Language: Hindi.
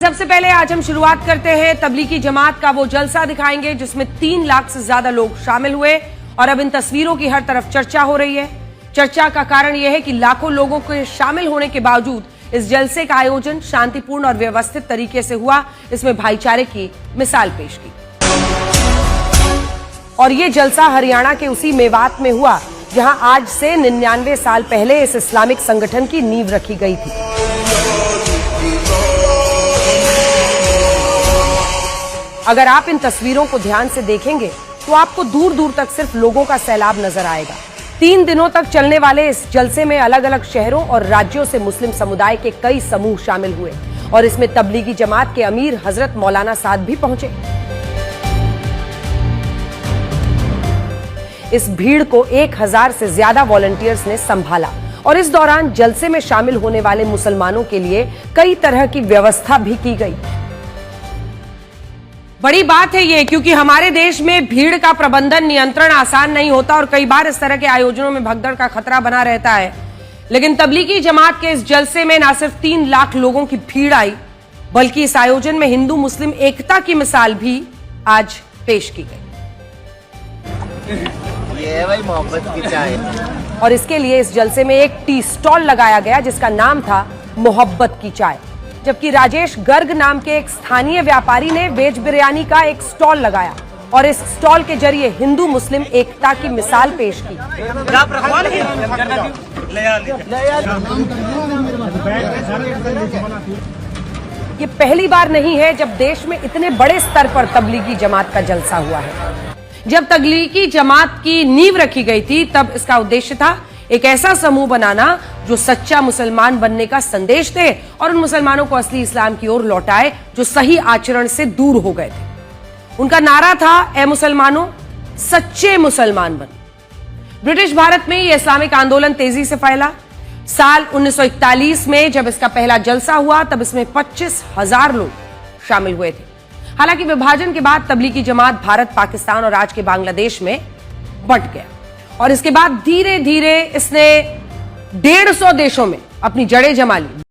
सबसे पहले आज हम शुरुआत करते हैं तबलीगी जमात का वो जलसा दिखाएंगे जिसमें 3 लाख से ज्यादा लोग शामिल हुए और अब इन तस्वीरों की हर तरफ चर्चा हो रही है। चर्चा का कारण यह है कि लाखों लोगों के शामिल होने के बावजूद इस जलसे का आयोजन शांतिपूर्ण और व्यवस्थित तरीके से हुआ। इसमें भाईचारे की मिसाल पेश की और ये जलसा हरियाणा के उसी मेवात में हुआ जहां आज से 99 साल पहले इस इस्लामिक संगठन की नींव रखी गई थी। अगर आप इन तस्वीरों को ध्यान से देखेंगे तो आपको दूर दूर तक सिर्फ लोगों का सैलाब नजर आएगा। 3 दिनों तक चलने वाले इस जलसे में अलग अलग शहरों और राज्यों से मुस्लिम समुदाय के कई समूह शामिल हुए और इसमें तबलीगी जमात के अमीर हजरत मौलाना साद भी पहुंचे। इस भीड़ को 1000 से ज्यादा वॉलंटियर्स ने संभाला और इस दौरान जलसे में शामिल होने वाले मुसलमानों के लिए कई तरह की व्यवस्था भी की गई। बड़ी बात है ये, क्योंकि हमारे देश में भीड़ का प्रबंधन नियंत्रण आसान नहीं होता और कई बार इस तरह के आयोजनों में भगदड़ का खतरा बना रहता है। लेकिन तबलीगी जमात के इस जलसे में न सिर्फ 3 लाख लोगों की भीड़ आई, बल्कि इस आयोजन में हिंदू मुस्लिम एकता की मिसाल भी आज पेश की गई। ये है भाई मोहब्बत की चाय। और इसके लिए इस जलसे में एक टी स्टॉल लगाया गया जिसका नाम था मोहब्बत की चाय, जबकि राजेश गर्ग नाम के एक स्थानीय व्यापारी ने वेज बिरयानी का एक स्टॉल लगाया और इस स्टॉल के जरिए हिंदू मुस्लिम एकता की मिसाल पेश की। ये पहली बार नहीं है जब देश में इतने बड़े स्तर पर तबलीगी जमात का जलसा हुआ है। जब तबलीगी जमात की नींव रखी गई थी तब इसका उद्देश्य था एक ऐसा समूह बनाना जो सच्चा मुसलमान बनने का संदेश दे और उन मुसलमानों को असली इस्लाम की ओर लौटाए जो सही आचरण से दूर हो गए थे। उनका नारा था, ए मुसलमानों सच्चे मुसलमान बन। ब्रिटिश भारत में यह इस्लामिक आंदोलन तेजी से फैला। साल 1941 में जब इसका पहला जलसा हुआ तब इसमें 25,000 लोग शामिल हुए थे। हालांकि विभाजन के बाद तबलीगी जमात भारत, पाकिस्तान और आज के बांग्लादेश में बंट गया और इसके बाद धीरे धीरे इसने 150 देशों में अपनी जड़ें जमा ली।